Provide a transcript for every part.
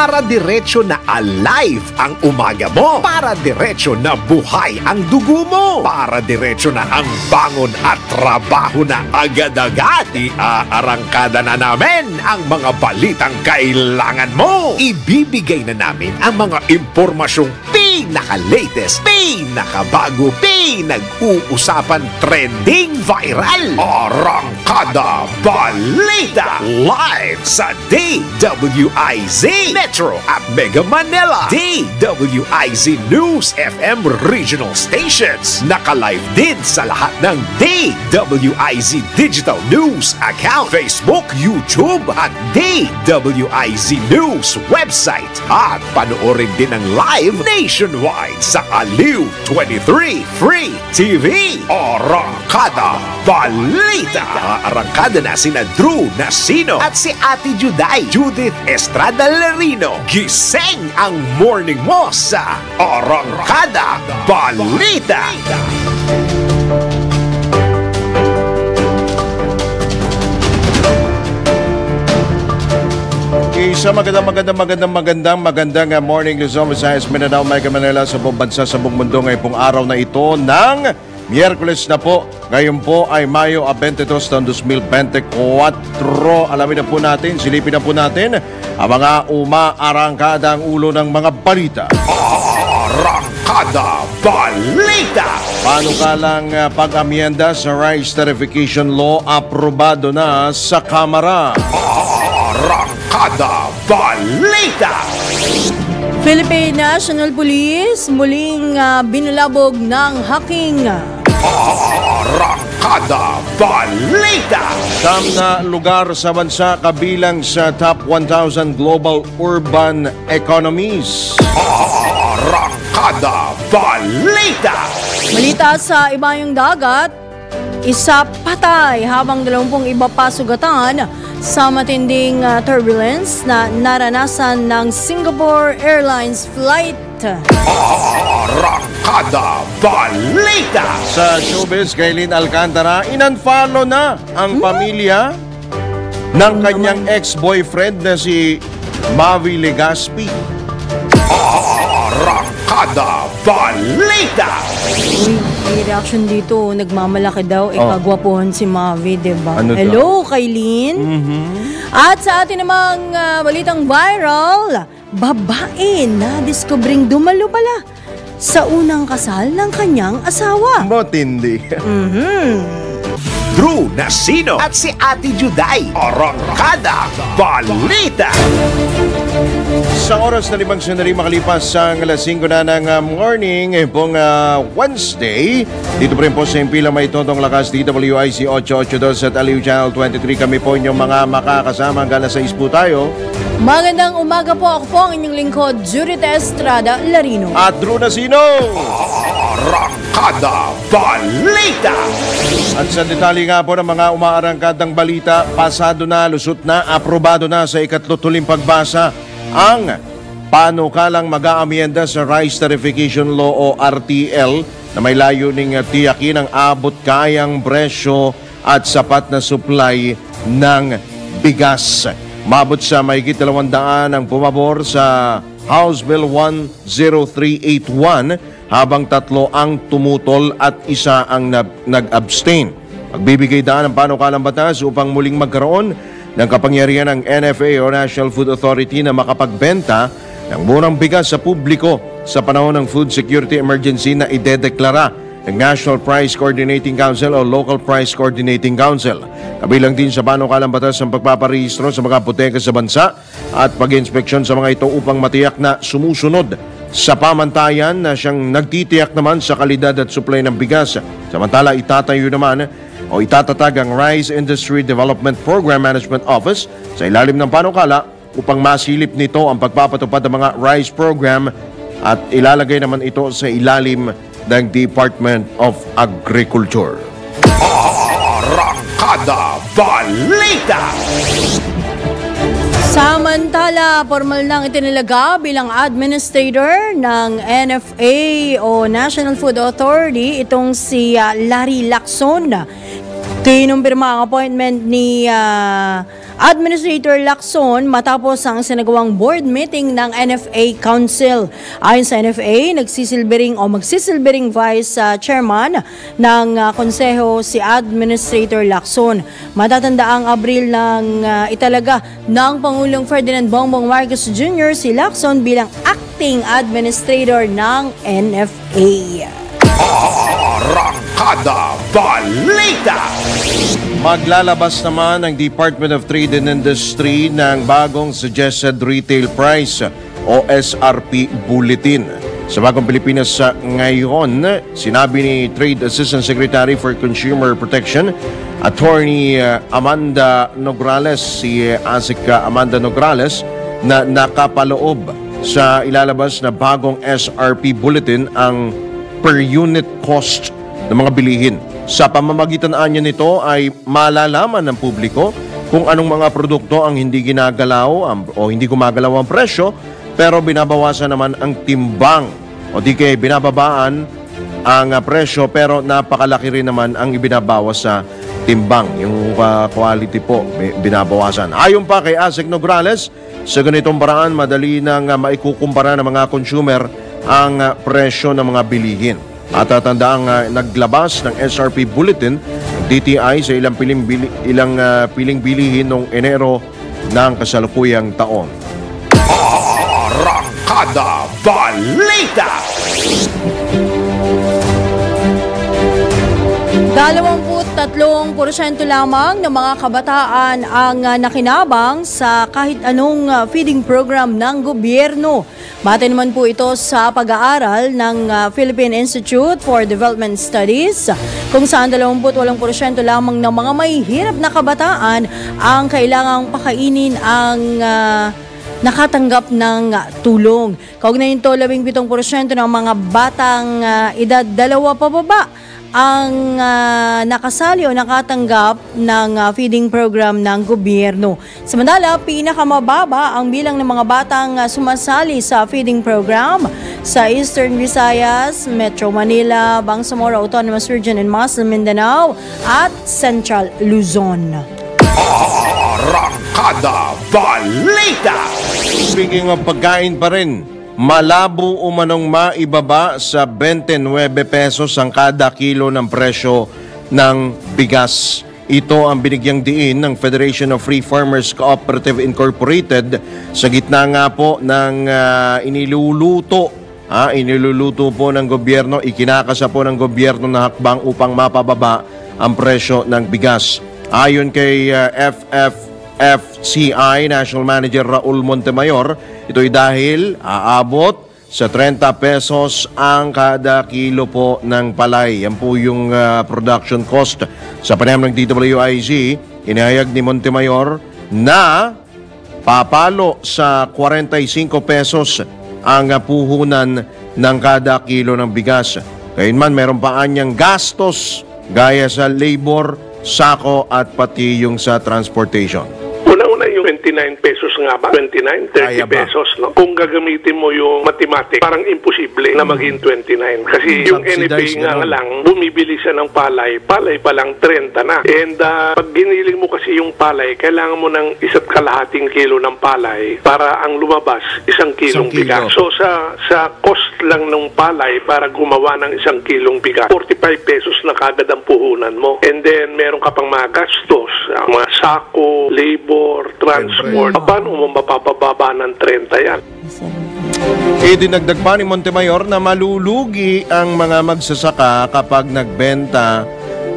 Para diretso na alive ang umaga mo. Para diretso na buhay ang dugo mo. Para diretso na ang bangon at trabaho na agad-agad. Iaarangkada na namin ang mga balitang kailangan mo. Ibibigay na namin ang mga impormasyong pinaka-latest, pinakabago, pinag-uusapan, trending, viral. Arangkada Balita live sa DWIZ Metro at Mega Manila. DWIZ News FM regional stations. Naka-live din sa lahat ng DWIZ Digital News account, Facebook, YouTube at DWIZ News website. At panoorin din ang live nationwide sa Aliw 23 Free TV. Arangkada Balita. Arangkada na sina Drew Nasino at si Ate Juday, Judith Estrada Larino. Gising ang morning mo sa Arangkada Balita. Isa magandang morning Luzon, Visayas, Mindanao, Mega Manila sa buong bansa, sa buong mundo ngayong pong araw na ito ng Miyerkules na po. Ngayon po ay Mayo 22 taong 2024. Alamin na po natin, silipin na po natin ang mga umaarangkada ang ulo ng mga balita. Arangkada Balita. Panukalang pag-amyenda sa Rice Tarification Law aprobado na sa Kamara. Arangkada Balita. Philippine National Police muling binalabog ng hacking. Arangkada Balita. Siyam na lugar sa bansa kabilang sa top 1,000 global urban economies. Arangkada Balita. Malita sa ibayong dagat, isa patay habang 20 iba pa sugatan sa matinding turbulence na naranasan ng Singapore Airlines flight. Arangkada Balita. Sa showbiz, Kailin Alcantara, inunfollow na ang pamilya ng kanyang ex-boyfriend na si Mavi Legaspi. Arangkada Balita. Uy, may reaction dito. Nagmamalaki daw. Kagwapuhan si Mavi, diba? Ano Hello, Kailin. At sa atin namang balitang viral, babae na diskubring dumalo pala sa unang kasal ng kanyang asawa. Matindi. Drew Nasino at si Ate Juday. Arangkada Balita. Sa oras na 5 sandali makalipas ang alas 5 na ng morning, pong Wednesday, dito pa rin po sa Impila may totong lakas DWIC 882 at Aliw Channel 23. Kami po inyong mga makakasama hanggang alas 6 po tayo. Magandang umaga po. Ako po ang inyong lingkod, Judith Estrada Larino. At Drew Nasino. Arangkada Balita. At sa detalye nga po ng mga umaarangkadang balita, pasado na, lusot na, aprobado na sa ikatlutuling pagbasa ang panukalang mag-aamyenda sa Rice Tarification Law o RTL na may layuning tiyakin ang abot kayang presyo at sapat na supply ng bigas. Mabot sa mahigit 200 ang pumabor sa House Bill 10381 habang 3 ang tumutol at 1 ang nag-abstain. Magbibigay daan ang panukalang batas upang muling magkaroon ng kapangyarihan ng NFA o National Food Authority na makapagbenta ng murang bigas sa publiko sa panahon ng food security emergency na idedeklara ng National Price Coordinating Council o Local Price Coordinating Council. Kabilang din sa panukalang batas ang pagpaparehistro sa mga botega sa bansa at pag-inspeksyon sa mga ito upang matiyak na sumusunod sa pamantayan na siyang nagtitiyak naman sa kalidad at supply ng bigas. Samantala, itatayo naman o itatatag ang Rice Industry Development Program Management Office sa ilalim ng panukala upang masilip nito ang pagpapatupad ng mga rice program at ilalagay naman ito sa ilalim ng Department of Agriculture. Arangkada Balita. Samantala, formal nang itinilaga bilang administrator ng NFA o National Food Authority itong si Larry Lacson. Kinumpirma ang appointment ni Administrator Lacson matapos ang sinagawang board meeting ng NFA Council. Ayon sa NFA, magsisilbering Vice Chairman ng konseho si Administrator Lacson. Matatanda ang Abril ng italaga ng Pangulong Ferdinand Bongbong Marcos Jr. si Lacson bilang acting administrator ng NFA. Arangkada Balita! Maglalabas naman ang Department of Trade and Industry ng bagong Suggested Retail Price o SRP Bulletin. Sa Bagong Pilipinas ngayon, sinabi ni Trade Assistant Secretary for Consumer Protection, Attorney Amanda Nograles, si ASIC Amanda Nograles, na nakapaloob sa ilalabas na bagong SRP Bulletin ang per unit cost ng mga bilihin. Sa pamamagitan niya nito ay malalaman ng publiko kung anong mga produkto ang hindi ginagalaw o hindi gumagalaw ang presyo pero binabawasan naman ang timbang o di kaya binababaan ang presyo pero napakalaki rin naman ang ibinabawas sa timbang. Yung quality po binabawasan. Ayon pa kay ASIC Nograles, sa ganitong paraan madali nang maikukumpara ng mga consumer ang presyo ng mga bilihin. At tatandaang naglabas ng SRP Bulletin DTI sa ilang piling bilihin noong Enero ng kasalukuyang taon. Arangkada Balita! 23% lamang ng mga kabataan ang nakinabang sa kahit anong feeding program ng gobyerno. Batay naman po ito sa pag-aaral ng Philippine Institute for Development Studies, kung saan 28% lamang ng mga mahihirap na kabataan ang kailangang pakainin ang nakatanggap ng tulong. Kaugnay nito, 17% ng mga batang edad 2 pababa ang nakasali o nakatanggap ng feeding program ng gobyerno. Samantala, pinakamababa ang bilang ng mga batang sumasali sa feeding program sa Eastern Visayas, Metro Manila, Bangsamoro Autonomous Region and Muslim Mindanao at Central Luzon. Arangkada Balita! Speaking of pagkain pa rin, malabo umanong maibaba sa 29 pesos ang kada kilo ng presyo ng bigas. Ito ang binigyang diin ng Federation of Free Farmers Cooperative Incorporated sa gitna nga po ng iniluluto po ng gobyerno, ikinakasa po ng gobyerno na hakbang upang mapababa ang presyo ng bigas. Ayon kay FCI National Manager Raul Montemayor, ito'y dahil aabot sa 30 pesos ang kada kilo po ng palay. Yan po yung production cost. Sa panayam ng DWIZ, inihayag ni Montemayor na papalo sa 45 pesos ang puhunan ng kada kilo ng bigas. Gayunman, meron pa anyang gastos gaya sa labor, sako at pati yung sa transportation. Una-una yung 29 pesos nga ba? 29, 30 pesos, no? Kung gagamitin mo yung mathematics, parang imposible na maging 29. Kasi yung NFA nga lang, bumibili siya ng palay pa lang 30 na. And pag giniling mo kasi yung palay, kailangan mo ng 1.5 kilo ng palay para ang lumabas 1 kilong bigas. So sa cost lang ng palay para gumawa ng 1 kilong bigas, 45 pesos na kagad ang puhunan mo. And then meron ka pang mga gastos, mga sako, labor, transport. Paano mo mapapababa ng 30 yan? Dinagdag pa ni Montemayor na malulugi ang mga magsasaka kapag nagbenta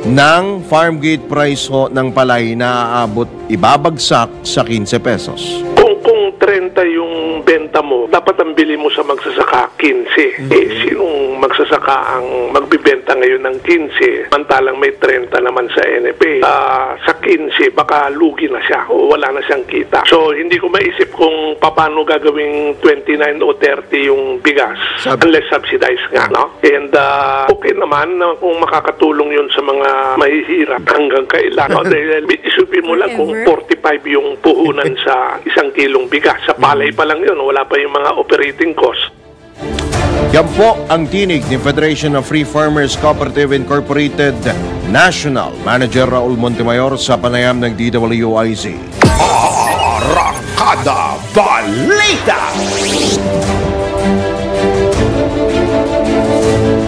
ng farm gate price ho ng palay na ibabagsak sa 15 pesos. Kung 30 yung benta mo, dapat ang bili mo sa magsasaka 15. Sinong magsasaka ang magbibenta ngayon ng 15? Mantalang may 30 naman sa NFA. Sa 15, baka lugi na siya o wala na siyang kita. So, hindi ko maisip kung paano gagawing 29 o 30 yung bigas unless subsidized nga, no? And okay naman na kung makakatulong yun sa mga mahihirap hanggang kailan. No? Dahil isipin mo lang kung 45 yung puhunan sa 1 kilong bigas. Sa palay pa lang yun, wala pa yung mga operating cost. Yan po ang tinig ni Federation of Free Farmers Cooperative Incorporated National Manager Raul Montemayor sa panayam ng DWIZ. Arangkada Balita.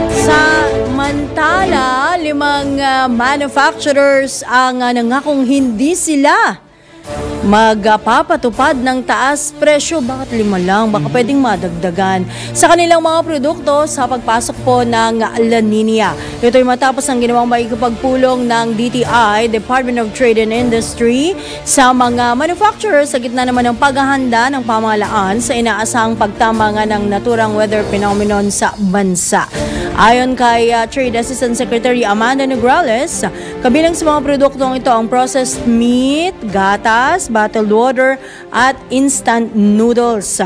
Samantala, 5 manufacturers ang nangakong hindi sila magpapatupad ng taas presyo. Bakit 5 lang? Baka pwedeng madagdagan sa kanilang mga produkto sa pagpasok po ng La Nina. Ito'y matapos ang ginawang makikipagpulong ng DTI, Department of Trade and Industry, sa mga manufacturers sa gitna naman ng paghahanda ng pamahalaan sa inaasahang pagtama nga ng naturang weather phenomenon sa bansa. Ayon kay Trade Assistant Secretary Amanda Nograles, kabilang sa mga produktong ito ang processed meat, gatas, bottled water at instant noodles.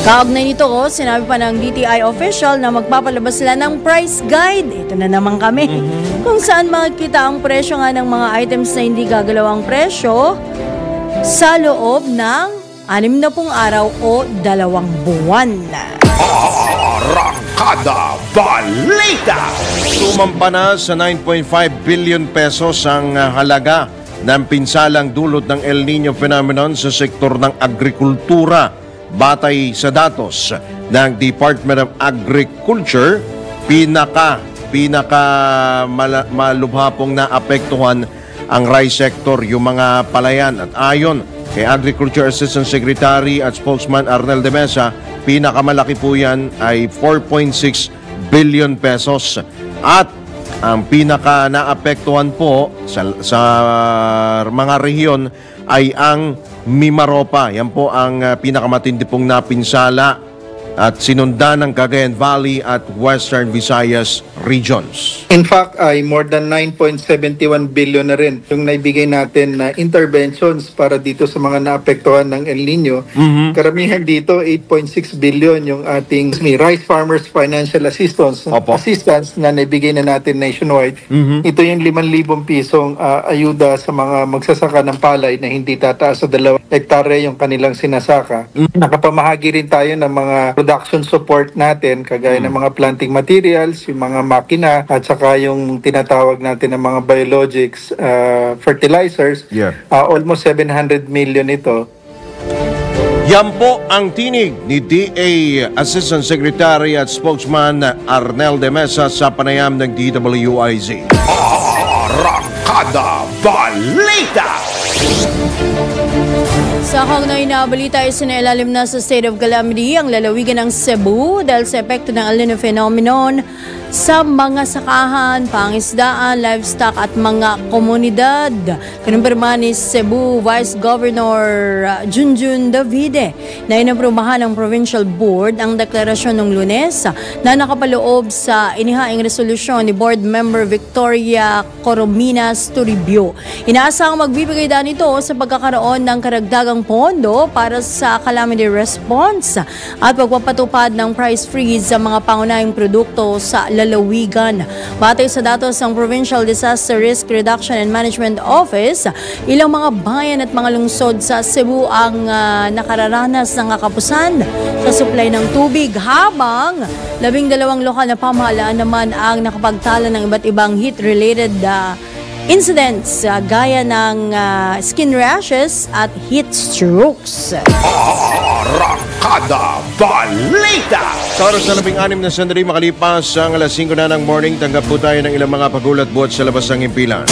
Kaugnay nito, sinabi pa ng DTI official na magpapalabas sila ng price guide. Ito na naman kami. Kung saan makikita ang presyo nga ng mga items na hindi gagalaw ang presyo sa loob ng 60 araw o 2 buwan. Arangkada Balita. Sumampa na sa 9.5 billion pesos ang halaga ng pinsalang dulot ng El Nino phenomenon sa sektor ng agrikultura. Batay sa datos ng Department of Agriculture, malubha pong naapektuhan ang rice sector, yung mga palayan. At ayon kay Agriculture Assistant Secretary at Spokesman Arnel de Mesa, pinakamalaki po yan ay 4.6 billion pesos. At ang pinaka naapektuhan po sa mga rehiyon ay ang Mimaropa. Yan po ang pinakamatindi pong napinsala at sinundan ng Cagayan Valley at Western Visayas regions. In fact, ay more than 9.71 billion na rin yung naibigay natin na interventions para dito sa mga naapektuhan ng El Nino. Karamihan dito, 8.6 billion yung ating Rice Farmers Financial Assistance na naibigay na natin nationwide. Ito yung 5,000 pisong ayuda sa mga magsasaka ng palay na hindi tataas sa 2 hektare yung kanilang sinasaka. Nakapamahagi rin tayo ng mga production support natin, kagaya ng mga planting materials, yung mga makina, at saka yung tinatawag natin ng mga biologics, fertilizers. Almost 700 million ito. Yan po ang tinig ni DA Assistant Secretary at Spokesman Arnel de Mesa sa panayam ng DWIZ. Arangkada Balita. Sa kaugnay na balita ay sinailalim na sa state of calamity ang lalawigan ng Cebu dahil sa epekto ng El Nino phenomenon sa mga sakahan, pangisdaan, livestock at mga komunidad. Kinumpirma ni Cebu Vice Governor Junjun Davide na inaprubahan ng Provincial Board ang deklarasyon ng Lunes na nakapaloob sa inihaing resolusyon ni Board Member Victoria Corominas Toribio. Inaasahang magbibigay daan ito sa pagkakaroon ng karagdagang pondo para sa calamity response at pagpapatupad ng price freeze sa mga pangunahing produkto sa lalawigan. Batay sa datos ng Provincial Disaster Risk Reduction and Management Office, ilang mga bayan at mga lungsod sa Cebu ang nakararanas ng kapusan sa supply ng tubig, habang 12 lokal na pamahalaan naman ang nakapagtala ng iba't ibang heat-related incidents gaya ng skin rashes at heat strokes. Arangkada Balita. Sa oras na 16 na sandali makalipas ang alas 5 na ng morning, tanggap po tayo ng ilang mga pagulat buhat sa labas ng himpilan.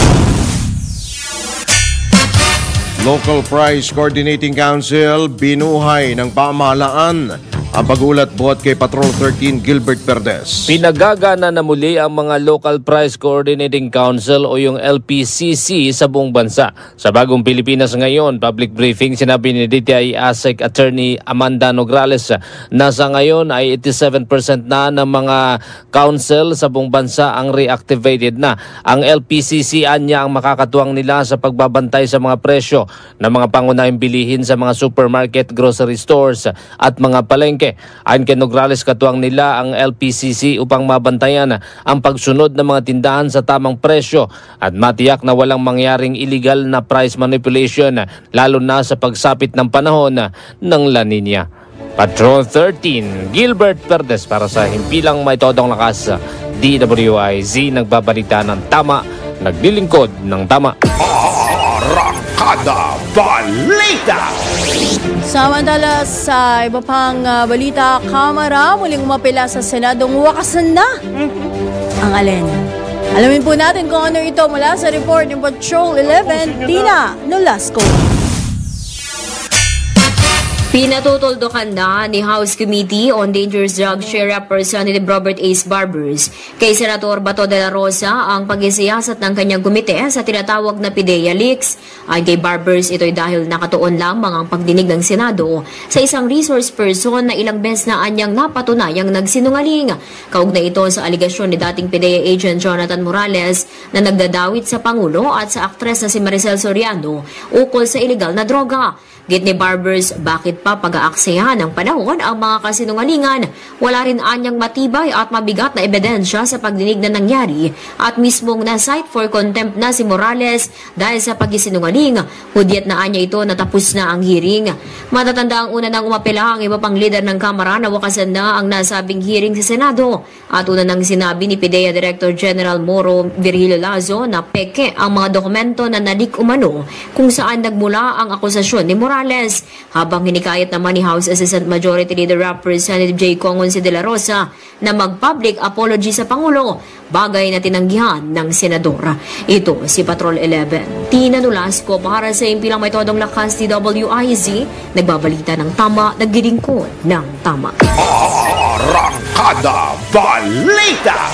Local Price Coordinating Council binuhay ng pamahalaan. Ang pagulat buhat kay Patrol 13 Gilbert Perdes. Pinagagana na muli ang mga Local Price Coordinating Council o yung LPCC sa buong bansa. Sa Bagong Pilipinas ngayon, public briefing, sinabi ni DTI ASEC Attorney Amanda Nograles na sa ngayon ay 87% na ng mga council sa buong bansa ang reactivated na. Ang LPCC anya ang makakatuwang nila sa pagbabantay sa mga presyo ng mga pangunahing bilihin sa mga supermarket, grocery stores at mga palengke. Ayon kay Nograles, katuwang nila ang LPCC upang mabantayan ang pagsunod ng mga tindahan sa tamang presyo at matiyak na walang mangyaring illegal na price manipulation, lalo na sa pagsapit ng panahon ng La Nina. Patrol 13 Gilbert Perdes para sa Himpilang May Todong Lakas, DWIZ, nagbabalita ng tama, naglilingkod ng tama. Arangkada Balita! Samantala sa iba pang balita, Kamara muling umapela sa Senadong wakasan na ang alin. Alamin po natin kung ano ito mula sa report ng Patrol 11, Tina Nolasco. Pinatutuldukan na ni House Committee on Dangerous Drugs Chair Representative Robert Ace Barbers kay Senator Bato de la Rosa ang pag-isiyasat ng kanyang komite sa tinatawag na PIDEA leaks. Ay kay Barbers, ito'y dahil nakatuon lamang ang pagdinig ng Senado sa isang resource person na ilang beses na anyang napatunayang nagsinungaling. Kaugnay ito sa aligasyon ni dating PIDEA agent Jonathan Morales na nagdadawit sa Pangulo at sa aktres na si Maricel Soriano ukol sa illegal na droga. Git ni Barbers, bakit pa pag-aaksayahan ng panahon ang mga kasinungalingan? Wala rin anyang matibay at mabigat na ebidensya sa pagdinig na nangyari at mismong na-cite for contempt na si Morales dahil sa pagsisinungaling. Hudyat na anya ito natapos na ang hearing. Matatanda ang una nang umapela ang iba pang lider ng Kamara na wakasan na ang nasabing hearing sa Senado. At una nang sinabi ni PIDEA Director General Moro Virgilio Lazo na peke ang mga dokumento na nalik umano kung saan nagmula ang akusasyon ni Morales. Habang hinikayat naman ni House Assistant Majority Leader Representative J. Congonsi de la Rosa na mag-public apology sa Pangulo, bagay na tinanggihan ng Senador. Ito si Patrol 11, Tina Nolasco para sa impilang may todong lakas DWIZ, nagbabalita ng tama, naglilingkod ng tama. Arangkada Balita!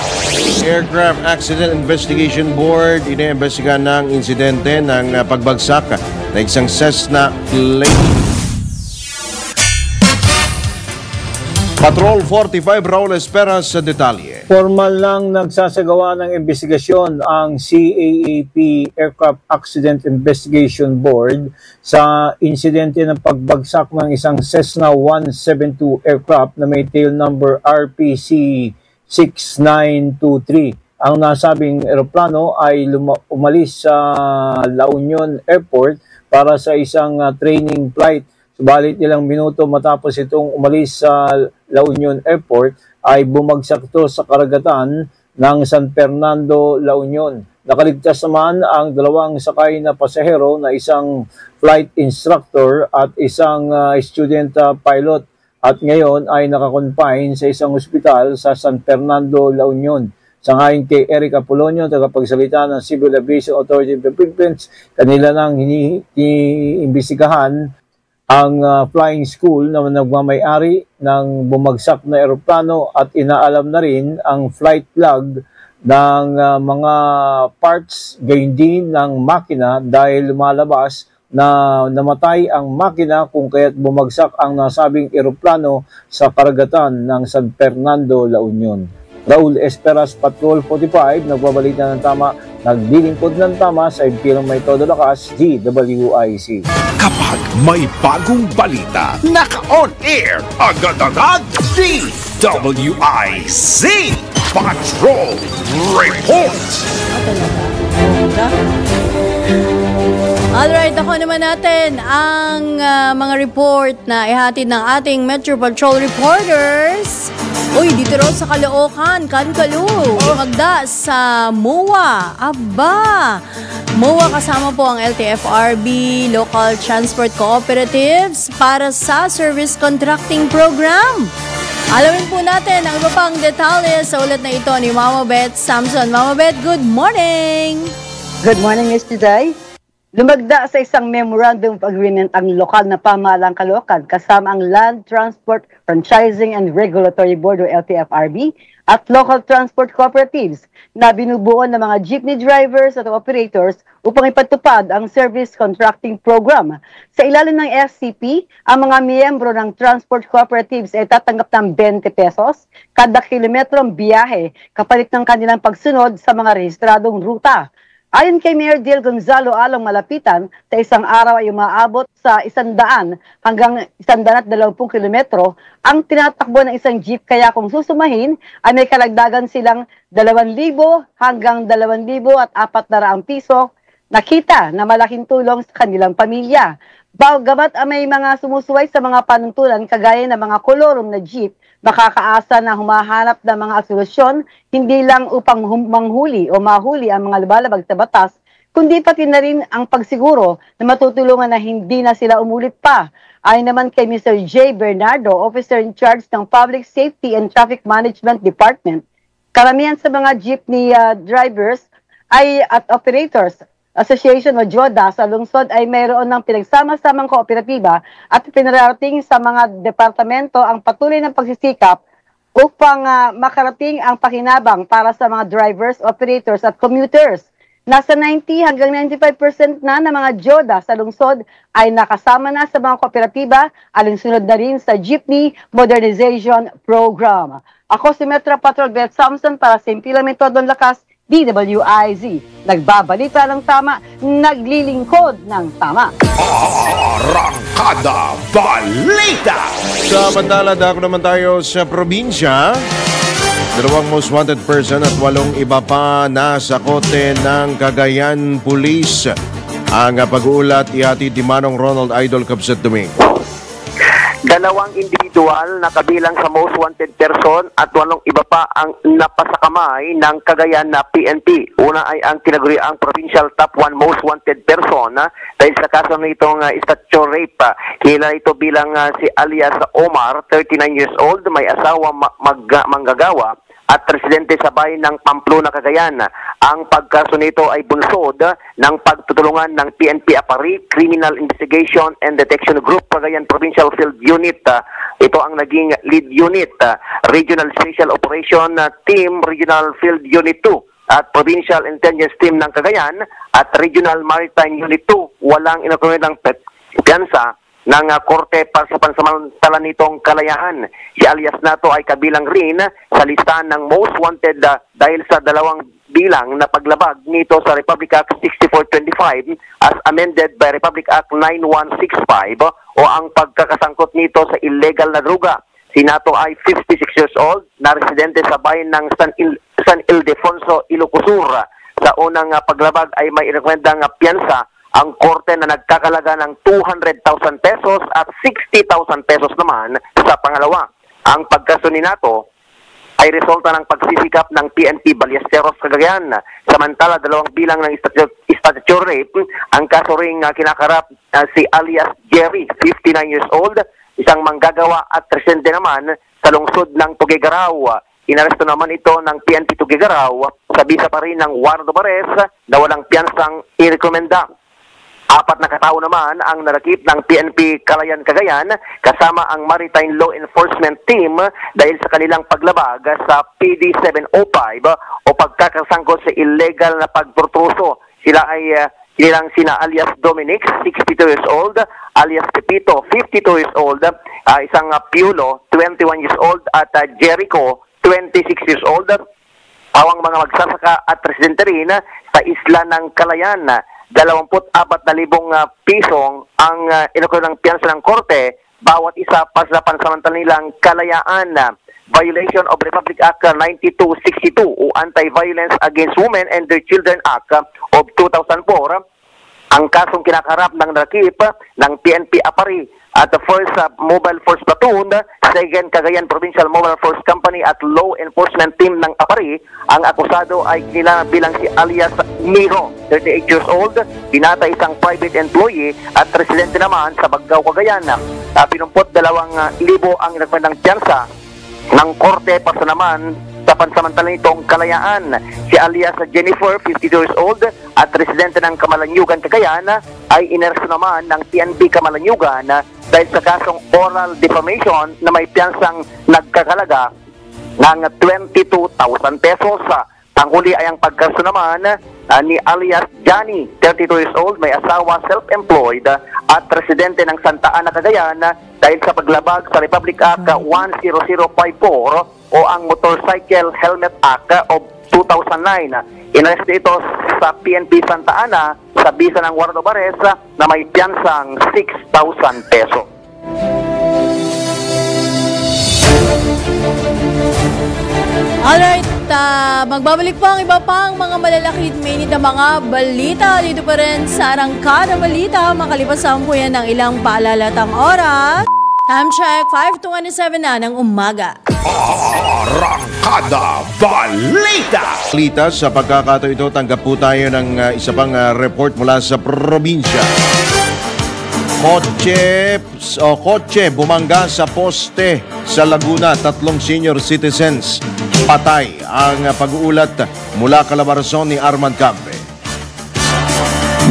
Aircraft Accident Investigation Board iniimbestigahan ng insidente ng pagbagsak na isang Cessna plane. Patrol 45, Raul Esperas sa detalye. Formal lang nagsasagawa ng investigasyon ang CAAP Aircraft Accident Investigation Board sa insidente ng pagbagsak ng isang Cessna 172 aircraft na may tail number RPC 6923. Ang nasabing eroplano ay umalis sa La Union Airport para sa isang training flight. Subalit ilang minuto matapos itong umalis sa La Union Airport ay bumagsak ito sa karagatan ng San Fernando, La Union. Nakaligtas naman ang dalawang sakay na pasahero na isang flight instructor at isang student pilot at ngayon ay nakakonfine sa isang ospital sa San Fernando, La Union. Sangayon kay Eric Apolonio, tagapagsalita ng Civil Aviation Authority of the Philippines, kanila nang iniimbestigahan ang flying school na nagmamay-ari ng bumagsak na eroplano at inaalam na rin ang flight log ng mga parts gayon din ng makina dahil lumalabas na namatay ang makina kung kaya't bumagsak ang nasabing eroplano sa karagatan ng San Fernando, La Union. Raul Esperas, Patrol 45, nagbabalita ng tama, naglilingkod ng tama sa impilang may todo lakas, DWIC. Kapag may bagong balita, naka-on air, agad-agad, DWIC Patrol Report! Alright, ako naman natin ang mga report na ihatid ng ating Metro Patrol reporters. Uy, dito raw sa Caloocan, Kankalu, magda sa MOA. Aba! MOA kasama po ang LTFRB, Local Transport Cooperatives para sa Service Contracting Program. Alamin po natin ang iba pang detalye sa ulat na ito ni Mama Beth Samson. Mama Beth, good morning! Good morning, Ms. Juday. Lumagda sa isang memorandum of agreement ang lokal na pamahalang Caloocan kasama ang Land Transport Franchising and Regulatory Board o LTFRB at local transport cooperatives na binubuo ng mga jeepney drivers at operators upang ipatupad ang service contracting program. Sa ilalim ng FCP, ang mga miyembro ng transport cooperatives ay tatanggap ng 20 pesos kada kilometrong biyahe kapalit ng kanilang pagsunod sa mga rehistradong ruta. Ayon kay Mayor Del Gonzalo Along Malapitan, sa isang araw ay umaabot sa 100 hanggang 120 kilometro ang tinatakbo ng isang jeep, kaya kung susumahin ay may kalagdagan silang 2,000 hanggang 2,400 piso na kita na malaking tulong sa kanilang pamilya. Bagamat may mga sumusuway sa mga panuntunan kagaya ng mga kolorum na jeep, makakaasa na humahanap ng mga solusyon hindi lang upang manghuli o mahuli ang mga lumalabag sa batas, kundi pati na rin ang pagsiguro na matutulungan na hindi na sila umulit pa. Ayon naman kay Mr. J. Bernardo, Officer in Charge ng Public Safety and Traffic Management Department, karamihan sa mga jeepney drivers at operators Association o JODA sa lungsod ay mayroon ng pinagsama-samang kooperatiba at pinarating sa mga departamento ang patuloy ng pagsisikap upang makarating ang pakinabang para sa mga drivers, operators at commuters. Nasa 90 hanggang 95% na ng mga JODA sa lungsod ay nakasama na sa mga kooperatiba, alinsunod na rin sa Jeepney Modernization Program. Ako si Metro Patrol Beth Samson para sa Impilament Todon Lakas, DWIZ. Nagbabalita ng tama, naglilingkod ng tama. Arangkada Balita! Samantala, dako naman tayo sa probinsya. 2 most wanted person at 8 iba pa nasa kote ng Cagayan Police. Ang pag-uulat ihatid ni Manong Ronald Idol Capset Domingo. 2 individual na kabilang sa most wanted person at 8 iba pa ang napasakamay ng Cagayan na PNP. Una ay ang tinaguriang provincial top 1 most wanted person dahil sa kaso nitong statute rape. Kilala ito bilang si alias Omar, 39 years old, may asawa manggagawa at residente sa bayan ng Pamplona, Cagayan. Ang pagkaso nito ay bunsod ng pagtutulungan ng PNP Apari, Criminal Investigation and Detection Group, Cagayan Provincial Field Unit. Ito ang naging lead unit, Regional Special Operation Team, Regional Field Unit 2, at Provincial Intelligence Team ng Cagayan at Regional Maritime Unit 2. Walang inakumentang piyansa ng korte para sa pansamantala nitong kalayaan. Si alias Nato ay kabilang rin sa listahan ng most wanted dahil sa 2 bilang na paglabag nito sa Republic Act 6425 as amended by Republic Act 9165 o ang pagkakasangkot nito sa illegal na droga. Si Nato ay 56 years old na residente sa bayan ng San Ildefonso, Ilocosur. Sa unang paglabag ay may irekwentang piyansa ang korte na nagkakalaga ng 200,000 pesos at 60,000 pesos naman sa pangalawa. Ang pagkaso ni Nato ay resulta ng pagsisikap ng PNP Ballesteros Cagayan. Samantala, 2 bilang ng statutory rape, ang kaso ring kinakarap si alias Jerry, 59 years old, isang manggagawa at residente naman sa lungsod ng Tuguegarao. Inaresto naman ito ng PNP Tuguegarao sa bisa pa rin ng warrant of arrest na walang piyansang irekomenda. 4 na katao naman ang narakip ng PNP Calayan Cagayan kasama ang Maritime Law Enforcement Team dahil sa kanilang paglabag sa PD 705 o pagkakasangkot sa illegal na pagtortuso. Sila ay kinilang sina alias Dominic, 62 years old, alias Pepito, 52 years old, isang Piolo, 21 years old, at Jericho, 26 years old. Awang mga magsasaka at residente rin sa isla ng Calayan. 24,000 pisong ang inukol ng piyansa ng korte, bawat isa para sa pansamantala nilang kalayaan. Violation of Republic Act 9262 o Anti-Violence Against Women and Their Children Act of 2004. Ang kasong kinakarap ng nakip ng PNP Apari at the 1st Mobile Force Platoon, 2nd Cagayan Provincial Mobile Force Company at Law Enforcement Team ng Apari. Ang akusado ay kilala bilang si alias Miro, 38 years old, binata isang private employee at residente naman sa Baggao, Cagayan. 72,000 ang inagpandang piyansa ng korte para naman sa pansamantala nitong kalayaan. Si alias Jennifer, 52 years old, at residente ng Kamalanyugan, Cagayan, ay ineresto naman ng PNP Kamalanyugan dahil sa kasong oral defamation na may piyansang nagkakalaga ng 22,000 pesos. Ang huli ay ang pagkaso naman ni alias Johnny, 32 years old, may asawa, self-employed, at residente ng Santa Ana, Cagayan, dahil sa paglabag sa Republic Act 10054 o ang Motorcycle Helmet Act of 2009. Inaresto ito sa PNP Santa Ana sa bisa ng warrant of arrest na may piyansang 6,000 peso. Alright, magbabalik po ang iba pang mga malalaki at mainit na mga balita dito pa rin sa Arangkada Balita. Makalipas sa po yan ng ilang paalalatang oras. Time check, 5:27 na ng umaga. Arangkada Balita! Balita, sa pagkakataon ito, tanggap po tayo ng isa pang report mula sa probinsya. Kotse bumangga sa poste sa Laguna. 3 senior citizens patay. Ang pag-uulat mula Calabarzon ni Armand Campe.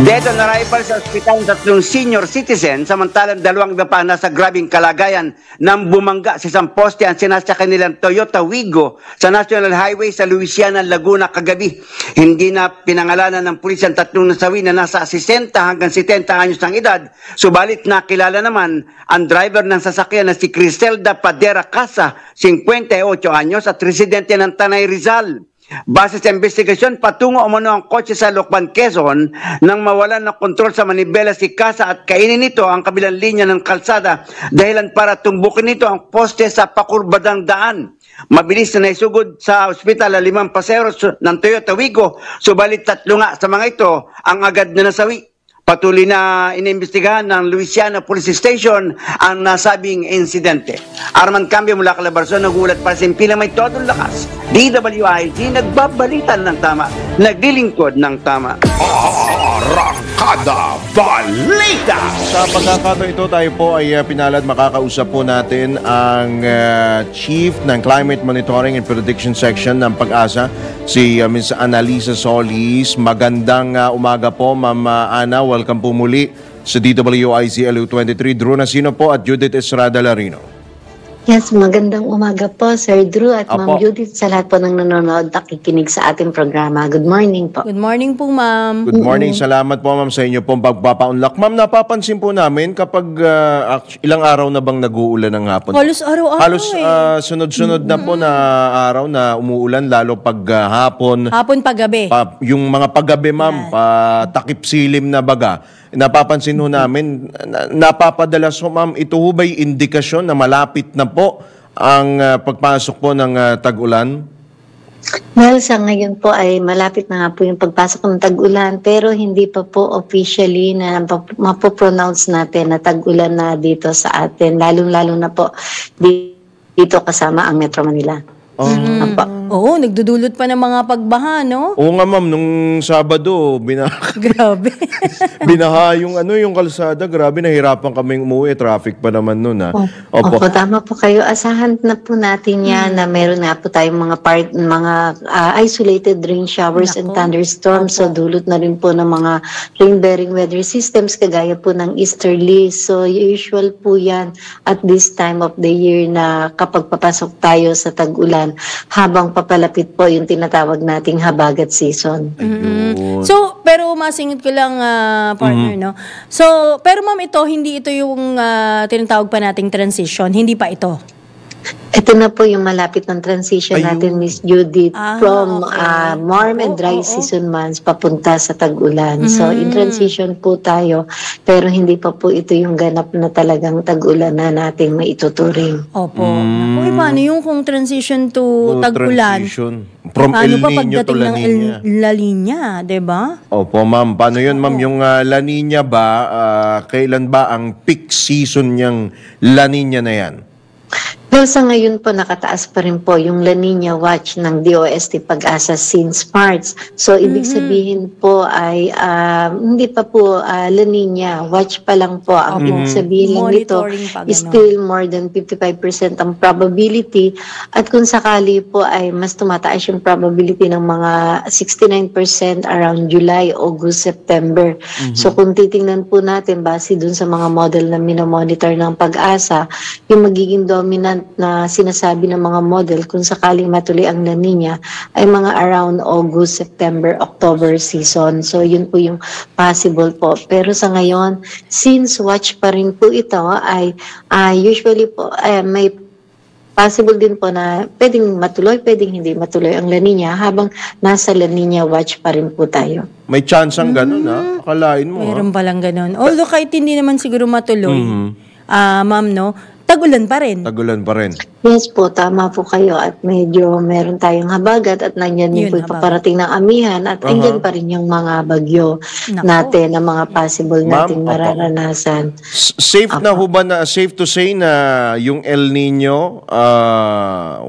Dead on arrival sa ospital 3 senior citizen, samantalang 2 iba pa nasa grabing kalagayan nang bumangga sa isang poste ang sinasakyan nilang Toyota Wigo sa National Highway sa Louisiana, Laguna kagabi. Hindi na pinangalanan ng pulis ang 3 nasawi na nasa 60 hanggang 70 anyos ng edad, subalit nakilala naman ang driver ng sasakyan na si Criselda Padera Casa, 58 anyos at residente ng Tanay, Rizal. Base sa investigasyon, patungo umano ang kotse sa Lokban, Quezon nang mawalan ng kontrol sa manibela si Casa at kainin nito ang kabilang linya ng kalsada dahilan para tumbukin nito ang poste sa pakurbadang daan. Mabilis na naisugod sa ospital ang 5 paseros ng Toyota Wigo, subalit 3 nga sa mga ito ang agad na nasawi. Patuloy na inimbestigahan ng Louisiana Police Station ang nasabing insidente. Armand Cambio mula Calabarzon, nagulat para sa impila may todong lakas. DWIZ, nagbabalitan ng tama, naglilingkod ng tama. Arangkada Balita! Sa pagkakataon ito, tayo po ay pinalad makakausap po natin ang Chief ng Climate Monitoring and Prediction Section ng Pag-asa, si Ms. Annalisa Solis. Magandang umaga po, Ma'am Ana. Welcome po muli sa DWIZ LU23. Drew Nasino po at Judith Estrada Larino. Yes, magandang umaga po, Sir Drew at Ma'am Judith, sa lahat po ng nanonood, nakikinig sa ating programa. Good morning po. Good morning po, Ma'am. Good morning. Salamat po, Ma'am, sa inyo pong pagpapaunlak. Ma'am, napapansin po namin kapag ilang araw na bang nag-uulan ng hapon? Halos araw-araw Halos sunod-sunod na po na araw na umuulan, lalo pag hapon. Hapon paggabi. Yung mga paggabi, Ma'am, takip silim na baga. Napapansin ho namin, napapadalas ho, Ma'am, ito ho ba'y indikasyon na malapit na po ang pagpasok po ng tag-ulan? Well, sa ngayon po ay malapit na nga po yung pagpasok ng tag-ulan, pero hindi pa po officially na mapopronounce natin na tag-ulan na dito sa atin, lalong-lalo na po dito kasama ang Metro Manila. Oo, nagdudulot pa ng mga pagbaha, no? Oo nga, Ma'am, nung Sabado, grabe. binaha yung yung kalsada. Grabe, nahirapan kaming umuwi. Traffic pa naman nun, ha? Opo, tama po kayo. Asahan na po natin yan na meron nga po tayong mga isolated rain showers and thunderstorms. So, dulot na rin po ng mga rain-bearing weather systems kagaya po ng easterly. So, usual po yan at this time of the year na kapag papasok tayo sa tag-ulan, habang papalapit po yung tinatawag nating habagat season. So, pero masingit ko lang, partner, no? So, pero ma'am, hindi ito yung tinatawag pa nating transition. Hindi pa ito. Ito na po yung malapit ng transition natin, Miss Judith, from warm and dry season months papunta sa tag-ulan. So, in transition po tayo, pero hindi pa po ito yung ganap na talagang tag-ulan na nating maituturing. Opo. Uy, paano yung kung transition to tag-ulan? From El pa Nino to La Nina? La Nina, diba? Opo, Ma'am. Paano yun, Ma'am? Yung La Nina ba, kailan ba ang peak season niyang La Nina na yan? Well, sa ngayon po, nakataas pa rin po yung La Nina Watch ng DOST Pag-asa since March. So, ibig sabihin po ay hindi pa po La Nina Watch pa lang po. Ang ibig sabihin nito is still more than 55% ang probability. At kung sakali po ay mas tumataas yung probability ng mga 69% around July, August, September. So, kung titingnan po natin base dun sa mga model na minomonitor ng Pag-asa, yung magiging dominant na sinasabi ng mga model kung sakaling matuloy ang La Nina ay mga around August, September, October season. So yun po yung possible po. Pero sa ngayon, since watch pa rin po ito, ay usually po may possible din po na pwedeng matuloy, pwedeng hindi matuloy ang La Nina habang nasa La Nina watch pa rin po tayo. May chance ang ganun, ha? Akalain mo, Meron palang ganun. Although kahit hindi naman siguro matuloy, ma'am, no? tag-ulan pa rin. Tagulan pa rin. Yes po, tama po kayo at medyo meron tayong habagat at nandiyan din Yun, po yung paparating ng amihan at andyan pa rin yung mga bagyo natin na mga possible nating mararanasan. Safe na ho ba na, safe to say na yung El Nino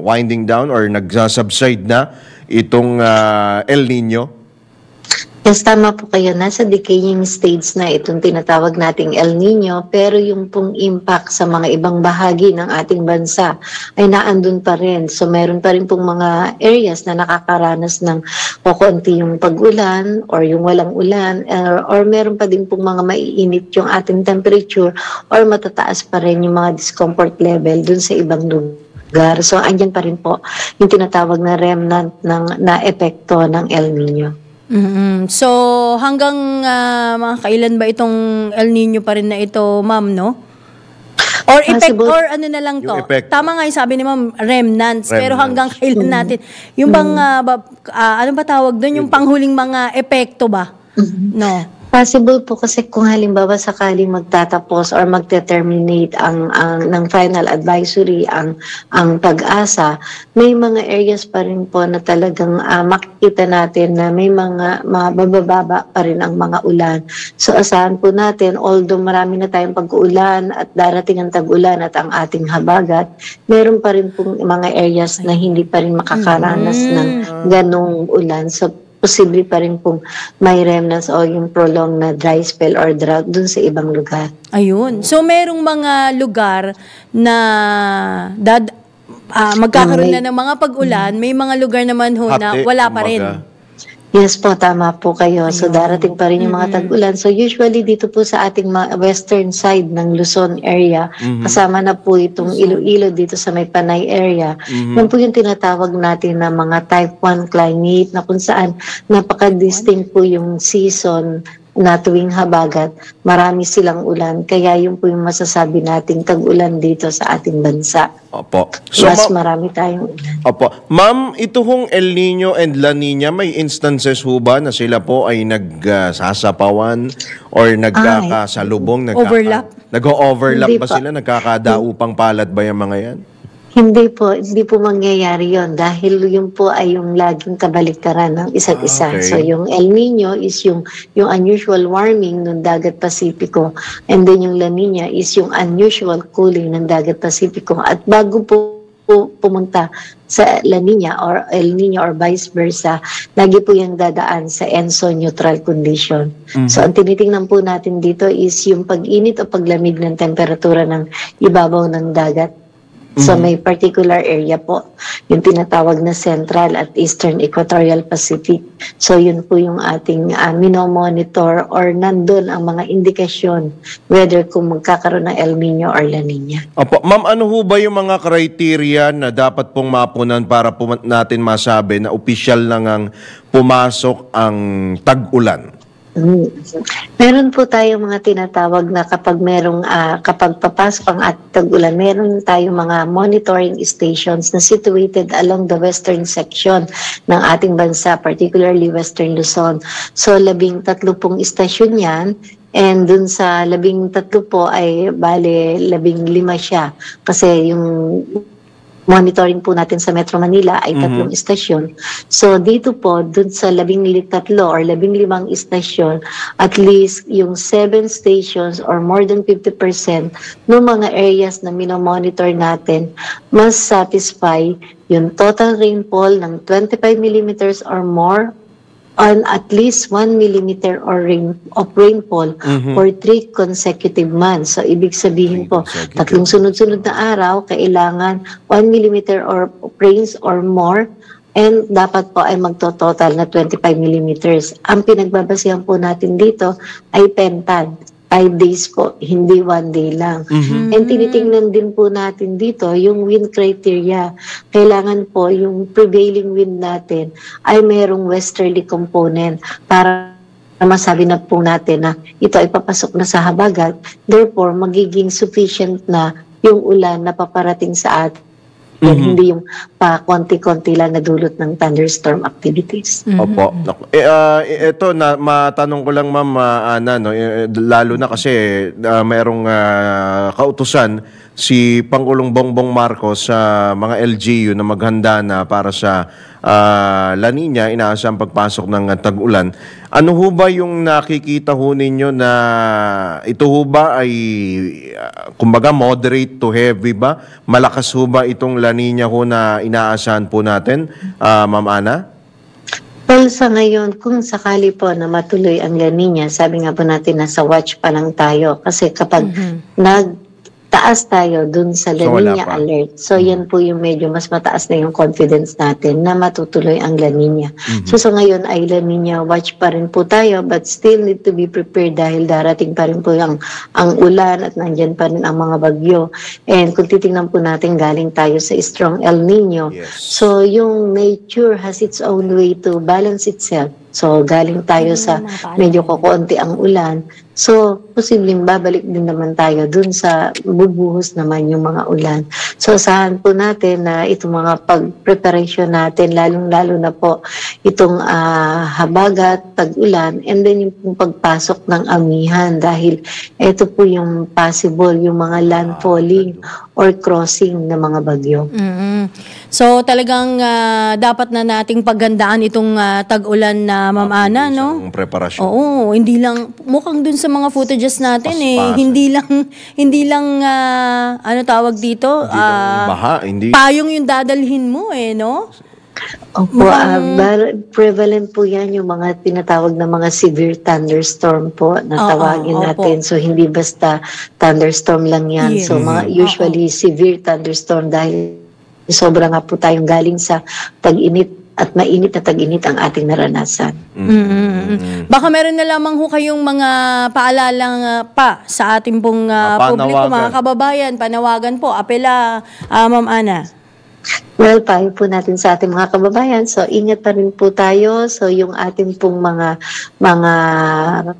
winding down or nagsasubside na itong El Nino? Yes, tama po kayo. Nasa decaying stage na itong tinatawag nating El Nino, pero yung pong impact sa mga ibang bahagi ng ating bansa ay naandun pa rin. So meron pa rin pong mga areas na nakakaranas ng kukunti yung pag-ulan or yung walang ulan or meron pa din pong mga maiinit yung ating temperature or matataas pa rin yung mga discomfort level dun sa ibang lugar. So andyan pa rin po yung tinatawag na remnant na epekto ng El Nino. So, hanggang mga kailan ba itong El Nino pa rin na ito, ma'am, no? Or effect, or ano na lang to? Tama nga yung sabi ni ma'am, remnants. Pero hanggang kailan natin? Yung bang, ano ba tawag doon? Yung panghuling mga epekto ba? No? Possible po kasi kung halimbawa sakaling magtatapos or magte-terminate ng final advisory ang Pag-asa, may mga areas pa rin po na talagang makikita natin na may mga mabababa pa rin ang mga ulan. So asahan po natin, although marami na tayong pag-uulan at darating ang tag-ulan at ang ating habagat, meron pa rin pong mga areas na hindi pa rin makakaranas ng ganong ulan. So posible pa rin pong may remnants o yung prolonged na dry spell or drought dun sa ibang lugar. Ayun. So, merong mga lugar na magkakaroon na ng mga pag-ulan, may mga lugar naman ho na wala pa rin. Yes po, tama po kayo. So darating pa rin yung mga tag-ulan. So usually dito po sa ating western side ng Luzon area, kasama na po itong Iloilo dito sa may Panay area. Yan po yung tinatawag natin na mga type 1 climate na kung saan napaka-distinct po yung season na tuwing habagat, marami silang ulan. Kaya yun po yung masasabi nating tag-ulan dito sa ating bansa. Opo. So, mas marami tayong ulan. Opo. Ma'am, ito hong El Nino and La Nina, may instances ho ba na sila po ay nagsasapawan or nagkakasalubong? Nag-overlap ba sila? Nagkakadaupang palad ba yung mga yan? Hindi po mangyayari yon dahil yung po ay yung laging kabaliktaran ng isa't isa. Okay. So yung El Nino is yung unusual warming ng dagat Pasipiko, and then yung La Nina is yung unusual cooling ng dagat Pasipiko. At bago po pumunta sa La Nina or El Nino or vice versa, lagi po yung dadaan sa ENSO neutral condition. So ang tinitingnan po natin dito is yung pag-init o paglamig ng temperatura ng ibabaw ng dagat. So may particular area po, yung tinatawag na Central at Eastern Equatorial Pacific. So yun po yung ating minomonitor or nandun ang mga indikasyon whether kung magkakaroon ng El Nino or La Nina. Opo. Ma'am, ano ho ba yung mga criteria na dapat pong mapunan para natin masabi na opisyal na ngang pumasok ang tag-ulan? Meron po tayong mga tinatawag na kapag papasok ang tag-ulan, meron tayong mga monitoring stations na situated along the western section ng ating bansa, particularly Western Luzon. So 13 pong istasyon yan, and dun sa 13 po ay bale 15 siya kasi yung monitoring po natin sa Metro Manila ay 3 istasyon. So dito po, dun sa 13 or 15 istasyon, at least yung 7 stations or more than 50% ng mga areas na minomonitor natin must satisfy yung total rainfall ng 25 millimeters or more on at least 1 millimeter of rainfall for 3 consecutive months. So, ibig sabihin po, 3 sunod-sunod na araw, kailangan 1 millimeter of rains or more, and dapat po ay magtototal na 25 millimeters. Ang pinagbabasihan po natin dito ay PENTAD. 5 days po, hindi 1 day lang. And tinitingnan din po natin dito yung wind criteria. Kailangan po yung prevailing wind natin ay merong westerly component para masabi na po natin na ito ay papasok na sa habagat. Therefore, magiging sufficient na yung ulan na paparating sa atin. Hindi yung konti-konti lang na dulot ng thunderstorm activities. Opo. Ito, matanong ko lang, Ma'am Ana, no? Lalo na kasi mayroong kautusan si Pangulong Bongbong Marcos sa mga LGU na maghanda na para sa La Nina, inaasang pagpasok ng tag-ulan. Ano ho ba yung nakikita ho ninyo na ito ho ba ay kumbaga moderate to heavy ba? Malakas ho ba itong La Nina ho na inaasahan po natin, Ma'am Ana? Well, sa ngayon, kung sakali po na matuloy ang La Nina, sabi nga po natin nasa watch pa lang tayo. Kasi kapag nagtaas tayo dun sa La Nina alert, so yan po yung medyo mas mataas na yung confidence natin na matutuloy ang La Nina. So sa ngayon ay La Nina watch pa rin po tayo, but still need to be prepared dahil darating pa rin po ang ulan at nandyan pa rin ang mga bagyo. And kung titingnan po natin, galing tayo sa strong El Nino. So yung nature has its own way to balance itself. So galing tayo sa medyo kukunti ang ulan. So posibleng babalik din naman tayo dun sa bubuhos naman yung mga ulan. So asahan po natin na itong mga pag-preparation natin, lalong-lalo na po itong habagat, tag-ulan, and then yung pagpasok ng amihan dahil ito po yung possible, yung mga landfalling or crossing ng mga bagyo. So talagang dapat na nating paggandaan itong tag-ulan na Ma'am Ana, no? Ang preparasyon. Oo, hindi lang mukhang dun sa mga footages natin hindi lang ano tawag dito? Baha, hindi. Payong yung dadalhin mo no? Opo, prevalent po yan yung mga tinatawag na mga severe thunderstorm po na tawagin natin. So hindi basta thunderstorm lang yan. So mga usually severe thunderstorm dahil sobra nga po tayong galing sa tag-init at mainit na tag-init ang ating naranasan. Baka meron na lamang ho kayong mga paalalang pa sa ating pong publiko, mga kababayan, panawagan po, apela, Ma'am Ana. Well, payo po natin sa ating mga kababayan. So, ingat pa rin po tayo. So, yung ating pong mga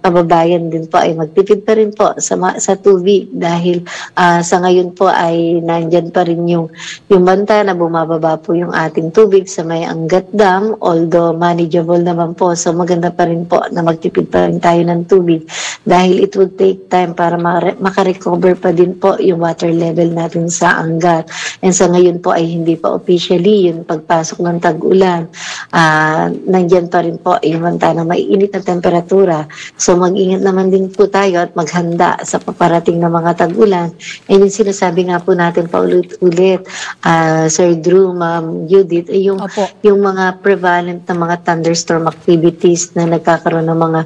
kababayan din po ay magtipid pa rin po sa tubig dahil sa ngayon po ay nandyan pa rin yung banta na bumababa po yung ating tubig sa may Angat Dam, although manageable naman po. So, maganda pa rin po na magtipid pa rin tayo ng tubig dahil it would take time para makarecover pa din po yung water level natin sa Angat. And sa ngayon po ay hindi pa officially yung pagpasok ng tag-ulan. Nandyan pa rin po yung banta na maiinit na temperatura. So mag-ingat naman din po tayo at maghanda sa paparating na mga tag-ulan. And yung sinasabi nga po natin paulit-ulit, Sir Drew, Ma'am Judith, yung mga prevalent na mga thunderstorm activities na nagkakaroon ng mga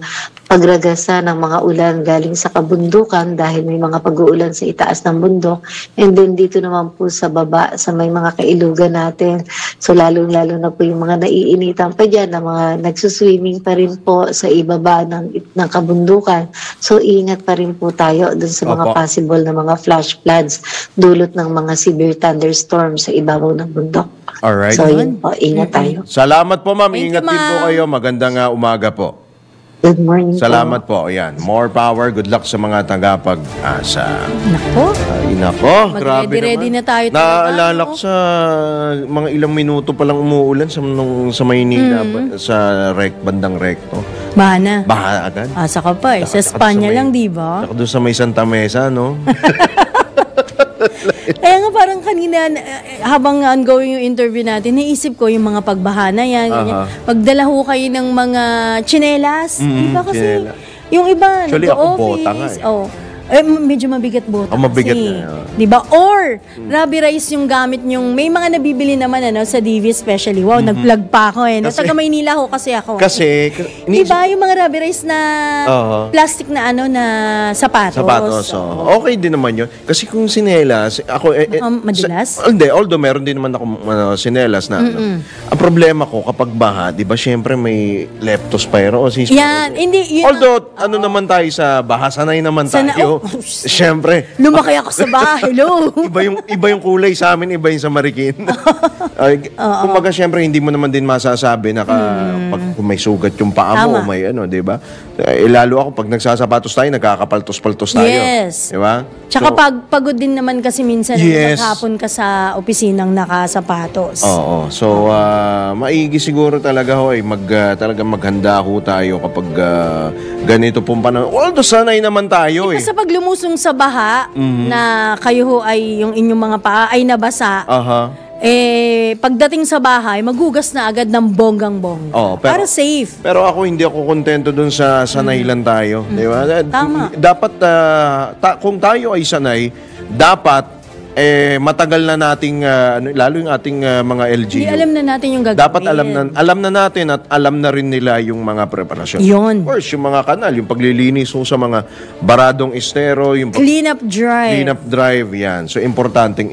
pagragasa ng mga ulan galing sa kabundukan dahil may mga pag-uulan sa itaas ng bundok, and then dito naman po sa baba sa may mga kailugan natin. So lalong-lalo na po yung mga naiinitan pa dyan na mga nagsuswimming pa rin po sa ibaba ng kabundukan. So ingat pa rin po tayo dun sa mga possible na mga flash floods dulot ng mga severe thunderstorms sa ibabaw ng bundok. Alright. So yun po, ingat tayo. Salamat po, Ma'am. Ingat din po kayo. Magandang umaga po. Good morning. Salamat po. Ayan. More power. Good luck sa mga tagapag-asa. Nako. Nako. Grabe Ready naman. na tayo. Naalala ko sa mga ilang minuto palang umuulan sa Maynila, sa bandang recto. Baha na. Baha agad. Asa ka pa Sa Espanya lang, di ba? Saka doon sa may Santa Mesa, no? Kaya nga parang kanina, habang ongoing yung interview natin, naisip ko yung mga pagbahana yan. Pagdala ho kayo ng mga tsinelas. Di ba kasi, yung iba, actually, ako nag-office. bota nga Medyo mabigat bota. Mabigat kasi. na. Diba? Or, Rabi Rice yung gamit yung, may mga nabibili naman sa DV especially. Wow, nag-plug pa ako Taga Maynila ho kasi ako. Kasi, diba yung mga Rabi Rice na plastic na na sapatos. Okay din naman yun. Kasi kung sinelas, ako, madulas? Although meron din naman ako sinelas na ang problema ko kapag baha, di ba syempre may leptospirosis. Yan, hindi. Although, naman tayo sa baha, sanay naman tayo. Siyempre. Lumaki ako sa bahay, iba yung kulay sa amin, iba yung sa Marikina. Kumbaga, siyempre, hindi mo naman din masasabi na pag may sugat yung paa mo, o may ano, di ba? Lalo ako, pag nagsasapatos tayo, nagkakapaltos-paltos tayo. Yes. Di ba? Tsaka pagod din naman kasi minsan maghapon ka sa opisinang nakasapatos. Oo. So, maigi siguro talaga ho, talagang maghanda ho tayo kapag ganito pong panahon. Although sanay naman tayo Sa pag lumusong sa baha, na kayo ho ay yung inyong mga paa ay nabasa, pagdating sa bahay, maghugas na agad ng bonggang-bongga. Para safe. Pero ako, hindi ako kontento dun sa sanay lang tayo. Di ba? Tama. Dapat, kung tayo ay sanay, dapat matagal na nating, lalo yung ating mga LGU. Alam na natin yung gagawin. Dapat alam na natin at alam na rin nila yung mga preparasyon. Yun. Of course, yung mga kanal, yung paglilinis sa mga baradong estero, yung clean up drive, yan. So, importante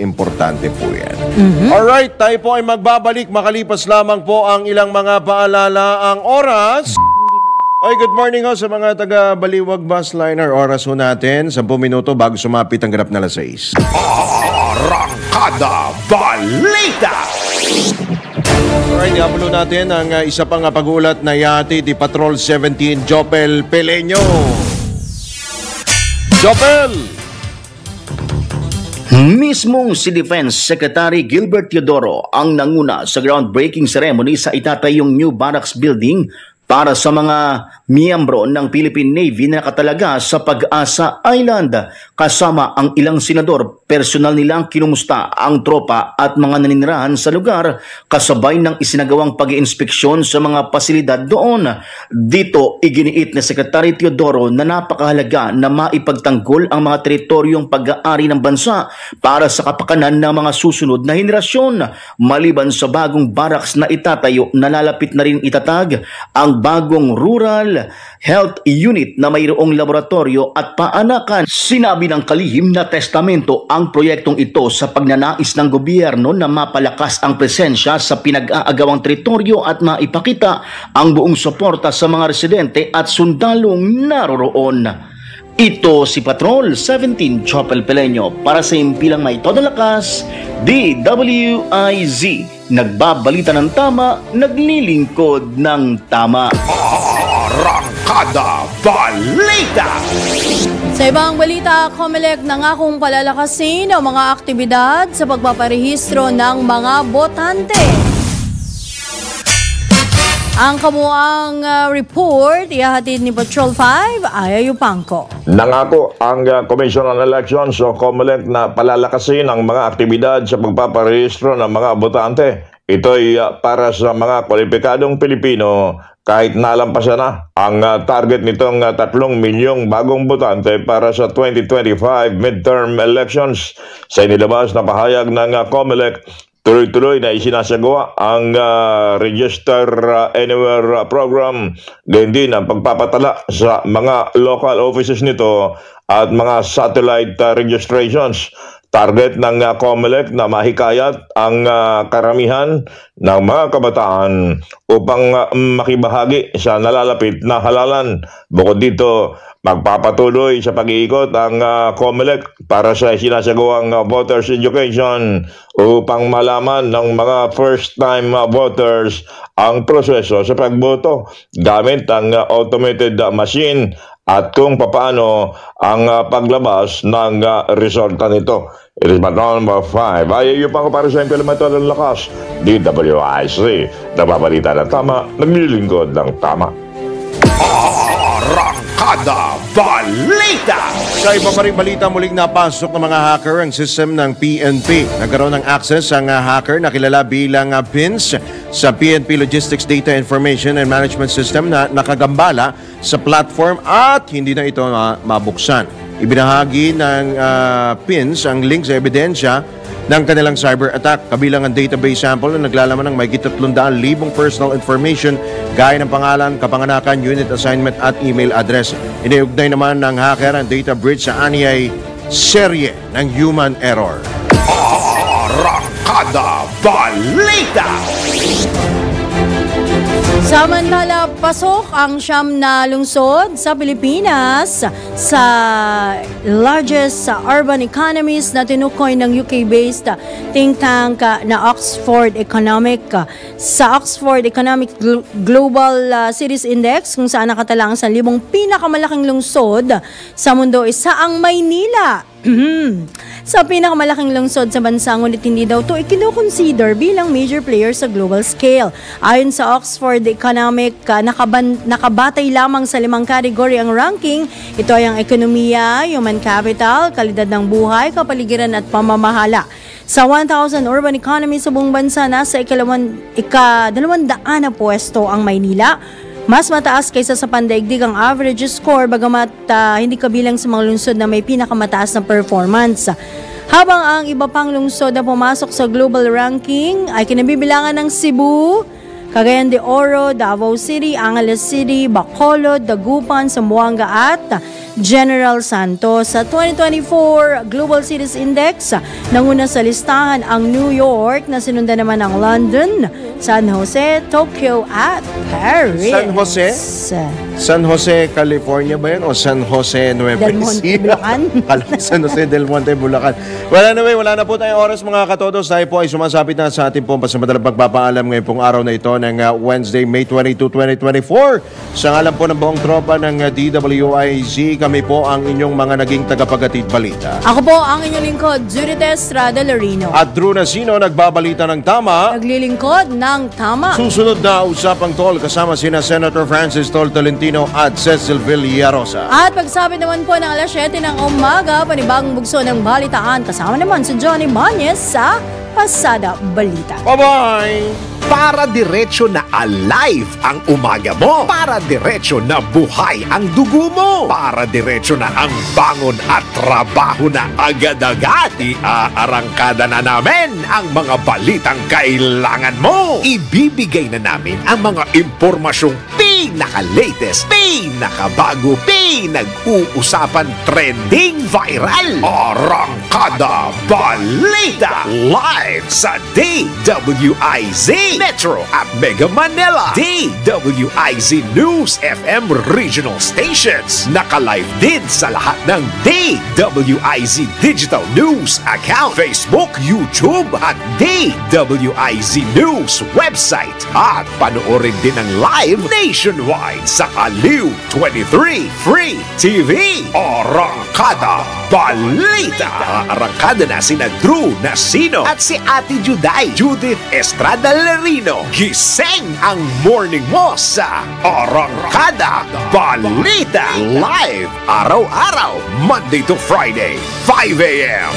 po yan. Alright, tayo po ay magbabalik. Makalipas lamang po ang ilang mga paalala. Ang oras... Ay, good morning ho sa mga taga-Baliwag Bus Liner. Oras ho natin, 10 minuto bago sumapit ang ganap na alas 6. Arangkada Balita! Alright, iabulo natin ang isa pang pag-ulat na yati di Patrol 17 Jopel Peleño. Jopel! Mismong si Defense Secretary Gilbert Teodoro ang nanguna sa groundbreaking ceremony sa itatayong new barracks building para sa mga miyembro ng Philippine Navy na nakatalaga sa Pag-asa Island. Kasama ang ilang senador, personal nilang kinumusta ang tropa at mga naninirahan sa lugar kasabay ng isinagawang pag-iinspeksyon sa mga pasilidad doon. Dito, iginiit ni Secretary Teodoro na napakahalaga na maipagtanggol ang mga teritoryong pag-aari ng bansa para sa kapakanan ng mga susunod na henerasyon. Maliban sa bagong barracks na itatayo, nalalapit na rin itatag ang bagong Rural Health Unit na mayroong laboratorio at paanakan. Sinabi ng kalihim na testamento ang proyektong ito sa pagnanais ng gobyerno na mapalakas ang presensya sa pinag-aagawang teritoryo at maipakita ang buong suporta sa mga residente at sundalong naroroon. Ito si Patrol 17 Jopel Peleño para sa impilang may todo lakas, DWIZ. Nagbabalita ng tama, naglilingkod ng tama. Arangkada Balita! Sa ibang balita, COMELEC nangakong palalakasin ang mga aktibidad sa pagpaparehistro ng mga botante. Ang kabuang report, ihahatid ni Patrol 5, Aya Yupangco. Nangako ang Commission on Elections o COMELEC na palalakasin ang mga aktibidad sa pagpaparehistro ng mga botante. Ito'y para sa mga kwalipikadong Pilipino kahit nalampasan na ang target nitong 3 milyong bagong botante para sa 2025 midterm elections. Sa inilabas na pahayag ng COMELEC, tuloy-tuloy na isinasagawa ang Register Anywhere program. Ganyan din ang pagpapatala sa mga local offices nito at mga satellite registrations. Target ng COMELEC na mahikayat ang karamihan ng mga kabataan upang makibahagi sa nalalapit na halalan. Bukod dito, magpapatuloy sa pag-iikot ang COMELEC para sa sinasagawang voters education upang malaman ng mga first-time voters ang proseso sa pagboto gamit ang automated machine at kung paano ang paglabas ng resulta nito. It is Baton number 5. Ayaw pa ko para sa implemental ng lakas. DWIC. Nababalita ng tama, naglilingkod ng tama. Arangkada Balita! Sa iba pa rin balita, muling napasok ng mga hacker ang system ng PNP. Nagkaroon ng access ang hacker na kilala bilang PINS sa PNP Logistics Data Information and Management System na nakagambala sa platform at hindi na ito mabuksan. Ibinahagi ng PINS ang link sa ebidensya ng kanilang cyber attack. Kabilang ang database sample na naglalaman ng mahigit 300,000 personal information gaya ng pangalan, kapanganakan, unit assignment at email address. Iniugnay naman ng hacker ang data breach sa anyay serye ng human error. Arangkada Balita! Samantala, pasok ang siyam na lungsod sa Pilipinas sa largest urban economies na tinukoy ng UK-based think tank na Oxford Economic. Sa Oxford Economic Global Cities Index, kung saan nakatala ang 1,000 pinakamalaking lungsod sa mundo, isa ang Maynila. Sa pinakamalaking lungsod sa bansa, ngunit hindi daw ito ikinukonsider bilang major player sa global scale. Ayon sa Oxford Economic, nakabatay lamang sa 5 category ang ranking. Ito ay ang ekonomiya, human capital, kalidad ng buhay, kapaligiran at pamamahala. Sa 1,000 urban economies sa buong bansa, nasa ika-200 na pwesto ang Maynila. Mas mataas kaysa sa pandaigdig ang average score, bagamat hindi kabilang sa mga lungsod na may pinakamataas na performance. Habang ang iba pang lungsod na pumasok sa global ranking ay kinabibilangan ng Cebu, Cagayan de Oro, Davao City, Angeles City, Bacolod, Dagupan, Zamboanga at General Santos. Sa 2024 Global Cities Index, nanguna sa listahan ang New York, na sinundan naman ng London, San Jose, Tokyo at Paris. San Jose? San Jose, California ba yun? O San Jose, Nueva Del Monte, Bulacan? San Jose Del Monte, Bulacan. Wala na po tayong oras mga katodos. Tayo po ay sumasapit na sa ating pong pasamadalang pagpapaalam ngayon pong araw na ito ng Wednesday, May 22, 2024. Sa ngalan po ng buong tropa ng DWIZ, kami po ang inyong mga naging tagapaghatid balita. Ako po ang inyong lingkod, Judith Estrada Larino. At Drew Nasino, nagbabalita ng tama. Naglilingkod ng tama. Susunod na Usapang Tol kasama sina Senator Francis Tol Tolentino at Cecil Villarosa. At pagsapit naman po ng alas 7 ng umaga, panibagong bugso ng balitaan. Kasama naman si Johnny Banyes sa Pasada Balita. Bye-bye! Para diretso na alive ang umaga mo. Para diretso na buhay ang dugo mo. Para diretso na ang bangon at trabaho na agad-agad. Iarangkada na namin ang mga balitang kailangan mo. Ibibigay na namin ang mga impormasyong pinaka-latest, pinakabago, pinag-uusapan, trending, viral. Arangkada Balita live sa DWIZ Metro at Mega Manila. DWIZ News FM regional stations. Naka-live din sa lahat ng DWIZ Digital News account, Facebook, YouTube at DWIZ News website. At panoorin din ang live nationwide sa Aliw 23 Free TV. Arangkada Balita. Arangkada na sina Drew Nasino at si Ate Juday, Judith Estrada Larino. Gising ang morning mo sa Arangkada Balita. Live araw-araw, Monday to Friday, 5 a.m.